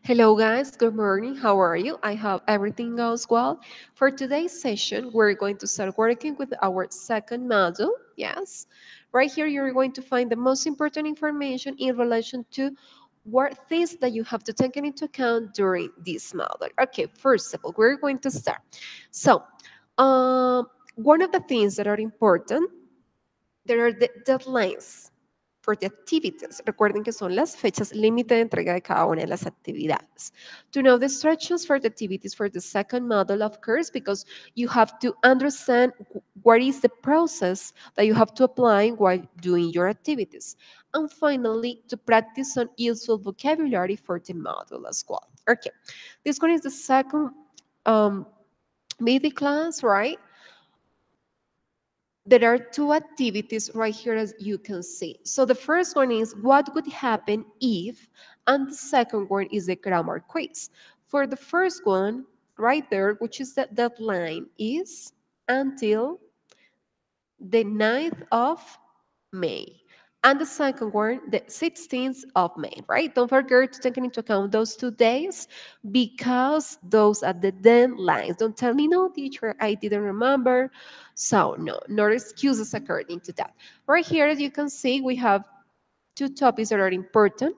Hello, guys. Good morning. How are you? I hope everything goes well. For today's session, we're going to start working with our second module. Yes. Right here, you're going to find the most important information in relation to what things that you have to take into account during this module. Okay, first of all, we're going to start. So, one of the things that are important, there are the deadlines for the activities. Recuerden que son las fechas límite de entrega de cada una de las actividades. To know the instructions for the activities for the second model, of course, because you have to understand what is the process that you have to apply while doing your activities. And finally, to practice some useful vocabulary for the model as well. Okay, this one is the second MIDI class, right? There are two activities right here as you can see. So the first one is what would happen if, and the second one is the grammar quiz. For the first one, right there, which is the deadline, is until the 9th of May. And the second one, the 16th of May, right? Don't forget to take into account those 2 days because those are the deadlines. Don't tell me, no, teacher, I didn't remember. So, no excuses according to that. Right here, as you can see, we have two topics that are important.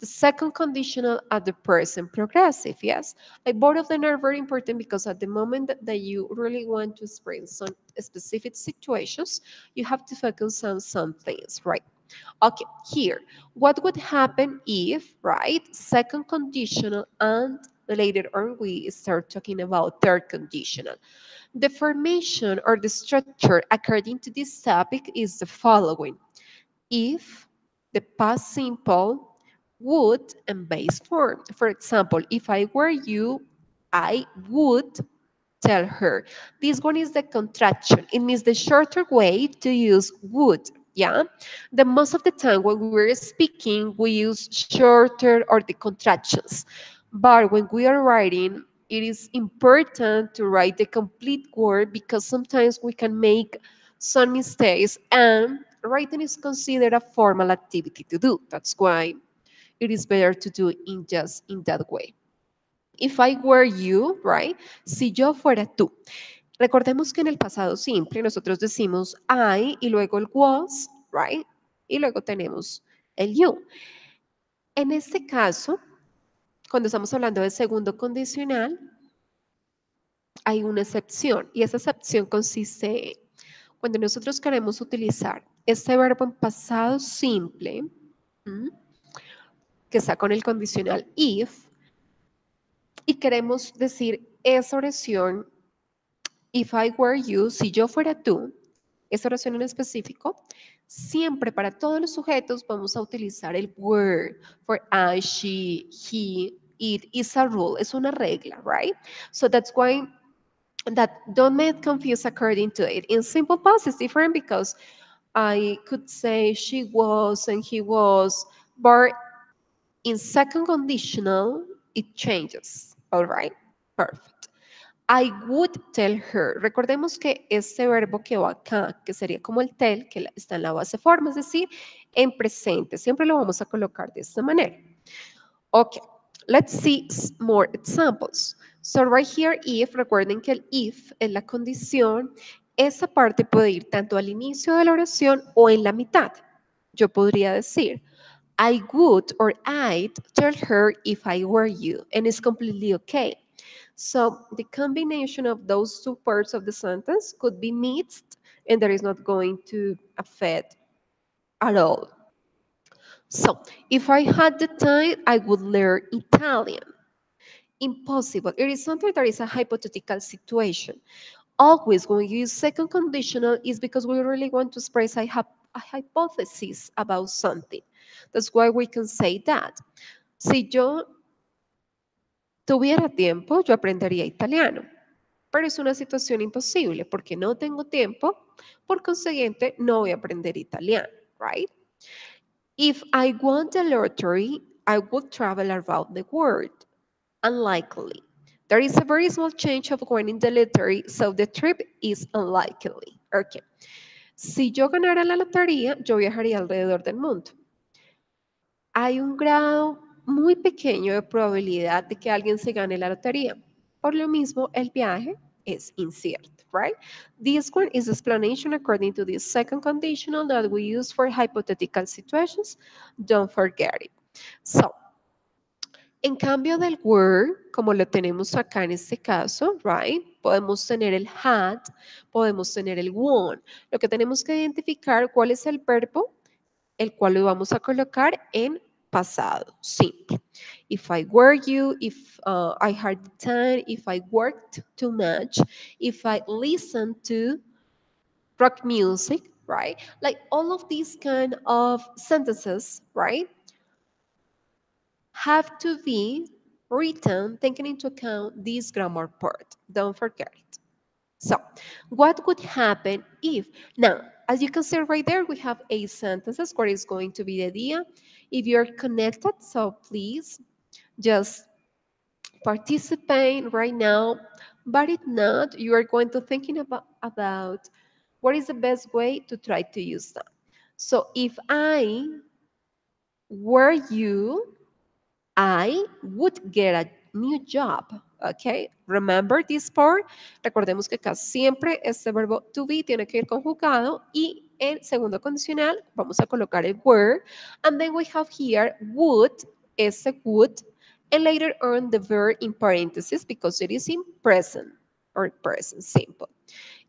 The second conditional at the present progressive, yes. Like both of them are very important because at the moment that you really want to express some specific situations, you have to focus on some things, right? Okay, here, what would happen if, right, second conditional and later on we start talking about third conditional. The formation or the structure according to this topic is the following. If the past simple, would, and base form. For example, if I were you, I would tell her. This one is the contraction. It means the shorter way to use would. Yeah. The most of the time when we're speaking, we use shorter or the contractions. But when we are writing, it is important to write the complete word because sometimes we can make some mistakes and writing is considered a formal activity to do. That's why it is better to do in just in that way. If I were you, right? Si yo fuera tú. Recordemos que en el pasado simple nosotros decimos I y luego el was, right? Y luego tenemos el you. En este caso, cuando estamos hablando de segundo condicional, hay una excepción y esa excepción consiste en cuando nosotros queremos utilizar este verbo en pasado simple, ¿m? Que está con el condicional if, y queremos decir esa oración, if I were you, si yo fuera tú, esta oración en específico, siempre para todos los sujetos vamos a utilizar el were for I, she, he, it is a rule, es una regla, right? So that's why that don't get confused according to it. In simple past, it's different because I could say she was and he was, but in second conditional, it changes. All right, perfect. I would tell her. Recordemos que este verbo que va acá, que sería como el tell, que está en la base forma, es decir, en presente, siempre lo vamos a colocar de esta manera. Okay, let's see more examples. So right here, if, recuerden que el if es la condición, esa parte puede ir tanto al inicio de la oración o en la mitad. Yo podría decir, I would or I'd tell her if I were you, and it's completely okay. So the combination of those two parts of the sentence could be mixed, and that is not going to affect at all. So if I had the time, I would learn Italian. Impossible. It is something that is a hypothetical situation. Always when we use second conditional is because we really want to express a hypothesis about something. That's why we can say that. Si yo tuviera tiempo, yo aprendería italiano. Pero es una situación imposible porque no tengo tiempo, por consiguiente no voy a aprender italiano, right? If I won the lottery, I would travel around the world. Unlikely. There is a very small chance of winning the lottery, so the trip is unlikely. Okay. Si yo ganara la lotería, yo viajaría alrededor del mundo. Hay un grado muy pequeño de probabilidad de que alguien se gane la lotería. Por lo mismo, el viaje is incierto, right? This one is explanation according to the second conditional that we use for hypothetical situations. Don't forget it. So, en cambio del were, como lo tenemos acá en este caso, right? Podemos tener el had, podemos tener el won. Lo que tenemos que identificar cuál es el verbo, el cual lo vamos a colocar en pasado simple. If I were you, if I had the time, if I worked too much, if I listened to rock music, right? Like all of these kind of sentences, right? Have to be written taking into account this grammar part. Don't forget it. So, what would happen if? Now, as you can see right there, we have 8 sentences where it's going to be the idea. If you're connected, so please just participate right now. But if not, you are going to thinking about what is the best way to try to use that. So, if I were you, I would get a new job. Okay, remember this part. Recordemos que acá siempre este verbo to be tiene que ir conjugado y en segundo condicional vamos a colocar el were. And then we have here would, ese would, and later on the verb in parentheses because it is in present or present simple.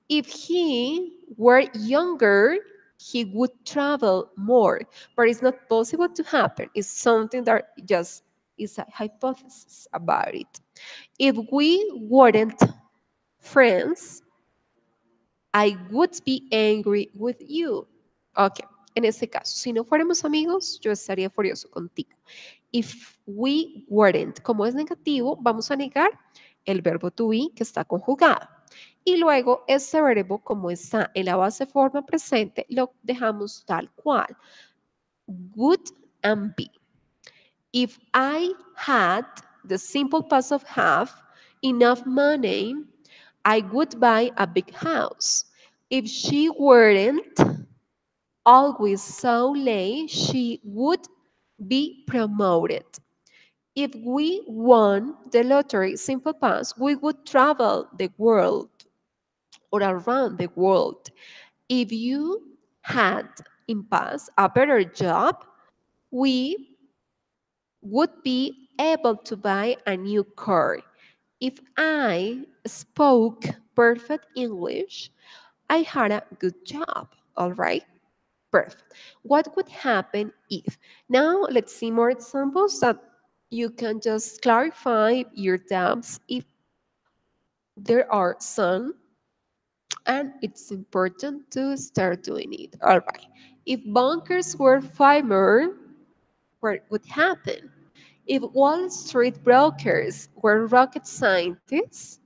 If he were younger, he would travel more, but it's not possible to happen. It's something that just is a hypothesis about it. If we weren't friends, I would be angry with you. Ok, en este caso, si no fuéramos amigos, yo estaría furioso contigo. If we weren't, como es negativo, vamos a negar el verbo to be que está conjugado. Y luego este verbo, como está en la base forma presente, lo dejamos tal cual. Would and be. If I had, the simple past of have, enough money, I would buy a big house. If she weren't always so late, she would be promoted. If we won the lottery, simple past, we would travel the world or around the world. If you had in past a better job, we would be able to buy a new car. If I spoke perfect English, I had a good job. All right? Perfect. What would happen if? Now let's see more examples that you can just clarify your doubts if there are some, and it's important to start doing it. All right. If bunkers were fiber, what would happen? If Wall Street brokers were rocket scientists,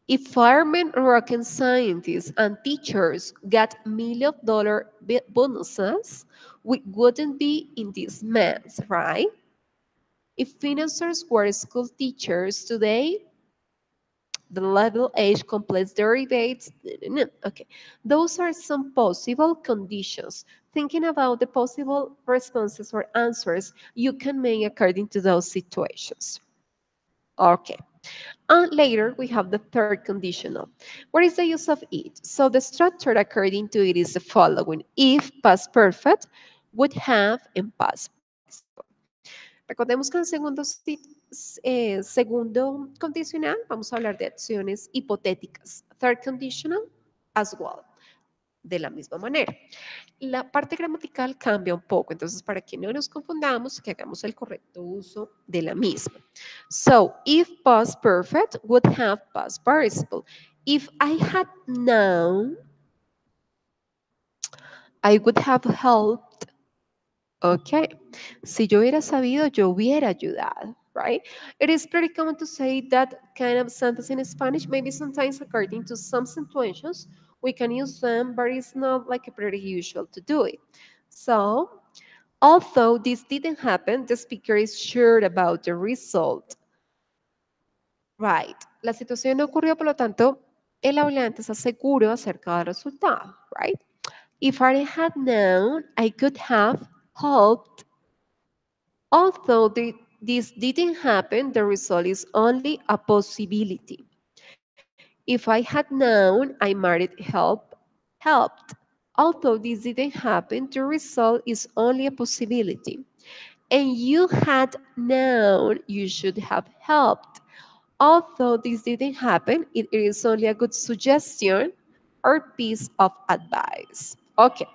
if firemen, rocket scientists, and teachers got million-dollar bonuses, we wouldn't be in this mess, right? If financiers were school teachers today, the level age complex derivatives. Okay, those are some possible conditions. Thinking about the possible responses or answers you can make according to those situations. Okay. And later we have the third conditional. What is the use of it? So the structure according to it is the following. If past perfect, would have, and past participle. Recordemos que en el segundo condicional vamos a hablar de acciones hipotéticas. Third conditional as well, de la misma manera. La parte gramatical cambia un poco, entonces para que no nos confundamos, que hagamos el correcto uso de la misma. So, if past perfect would have past participle. If I had known, I would have helped. Okay. Si yo hubiera sabido, yo hubiera ayudado, right? It is pretty common to say that kind of sentence in Spanish. Maybe sometimes according to some situations, we can use them, but it's not like a pretty usual to do it. So, although this didn't happen, the speaker is sure about the result. Right. La situación no ocurrió, por lo tanto, el hablante está seguro acerca del resultado, right? If I had known, I could have helped Although this didn't happen, the result is only a possibility. If I had known I might helped. Although this didn't happen, the result is only a possibility. And you had known you should have helped. Although this didn't happen, it is only a good suggestion or piece of advice. Ok,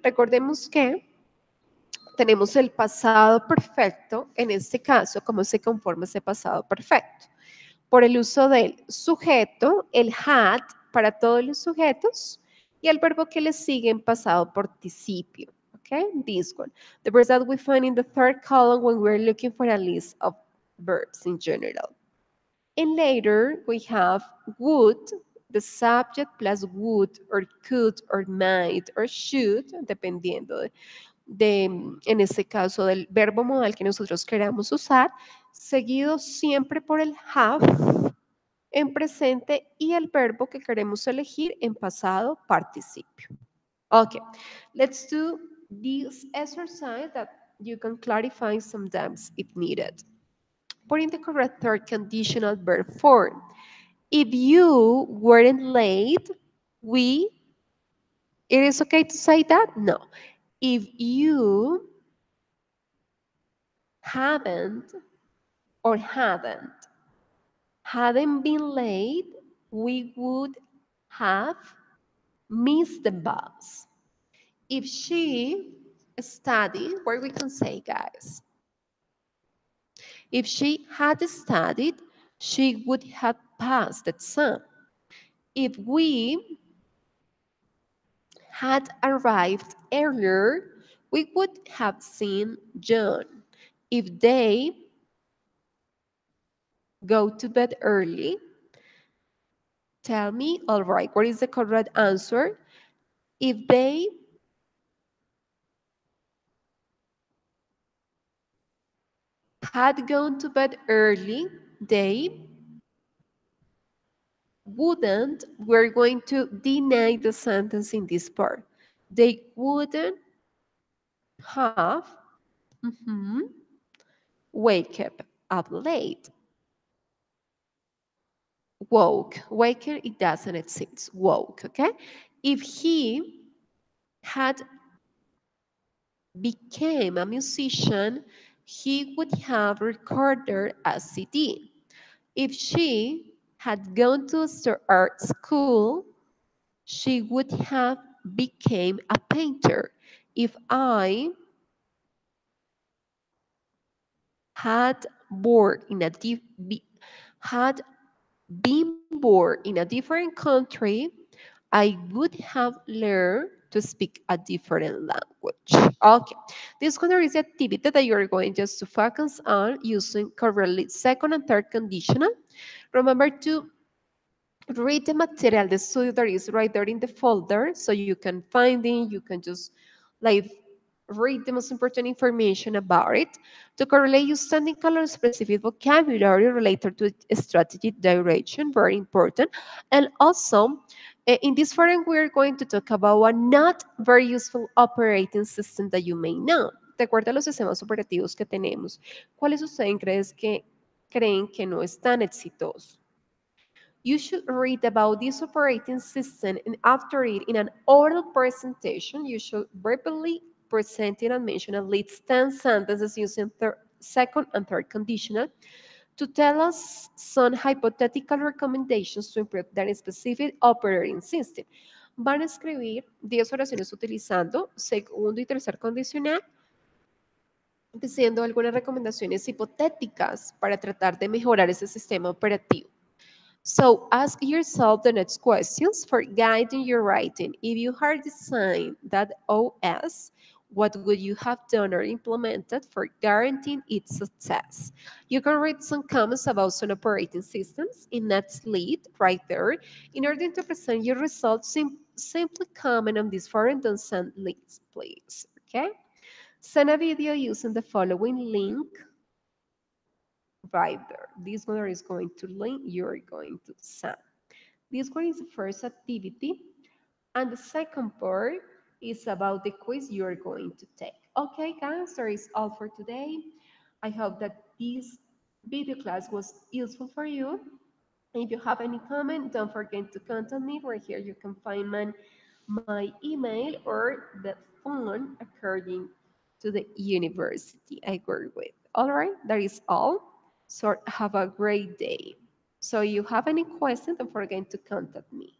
recordemos que tenemos el pasado perfecto. En este caso, ¿cómo se conforma ese pasado perfecto? Por el uso del sujeto, el had para todos los sujetos y el verbo que le sigue en pasado participio. Okay, this one. The verbs that we find in the third column when we're looking for a list of verbs in general. And later we have would, the subject plus would or could or might or should, dependiendo en este caso, del verbo modal que nosotros queramos usar, seguido siempre por el have en presente y el verbo que queremos elegir en pasado participio. Okay, let's do this exercise that you can clarify sometimes if needed. Put in the correct third conditional verb form. If you weren't late, we, it is okay to say that? No. If you haven't or hadn't been late, we would have missed the bus. If she studied, what we can say, guys? If she had studied, she would have passed the exam. If we had arrived earlier, we would have seen John. If they go to bed early, tell me, all right, what is the correct answer? If they had gone to bed early, they wouldn't, we're going to deny the sentence in this part. They wouldn't have mhm, wake up late. Woke. Waker, it doesn't exist. Woke, okay? If he had became a musician, he would have recorded a CD. If she had gone to art school, she would have became a painter. If I had born in a had been born in a different country, I would have learned to speak a different language. Okay, this one is the activity that you're going just to focus on using correctly second and third conditional. Remember to read the material, the studio that is right there in the folder, so you can find it, you can just like read the most important information about it. To correlate, use standing color specific vocabulary related to strategy direction, very important. And also, in this forum, we're going to talk about a not very useful operating system that you may know. De acuerdo a los sistemas operativos que tenemos, ¿cuáles ustedes creen que no es tan exitoso? You should read about this operating system and after it in an oral presentation, you should verbally present it and mention at least 10 sentences using second and third conditional to tell us some hypothetical recommendations to improve that specific operating system. Van a escribir 10 oraciones utilizando segundo y tercer condicional, diciendo algunas recomendaciones hipotéticas para tratar de mejorar ese sistema operativo. So ask yourself the next questions for guiding your writing. If you had designed that OS, what would you have done or implemented for guaranteeing its success? You can read some comments about some operating systems in Net's lead right there. In order to present your results, simply comment on this forum and send links, please. Okay? Send a video using the following link right there. This one is going to link, you're going to send. This one is the first activity. And the second part It's about the quiz you're going to take. Okay, guys, that is all for today. I hope that this video class was useful for you. If you have any comment, don't forget to contact me. Right here, you can find my email or the phone according to the university I work with. All right, that is all. So have a great day. So you have any question, don't forget to contact me.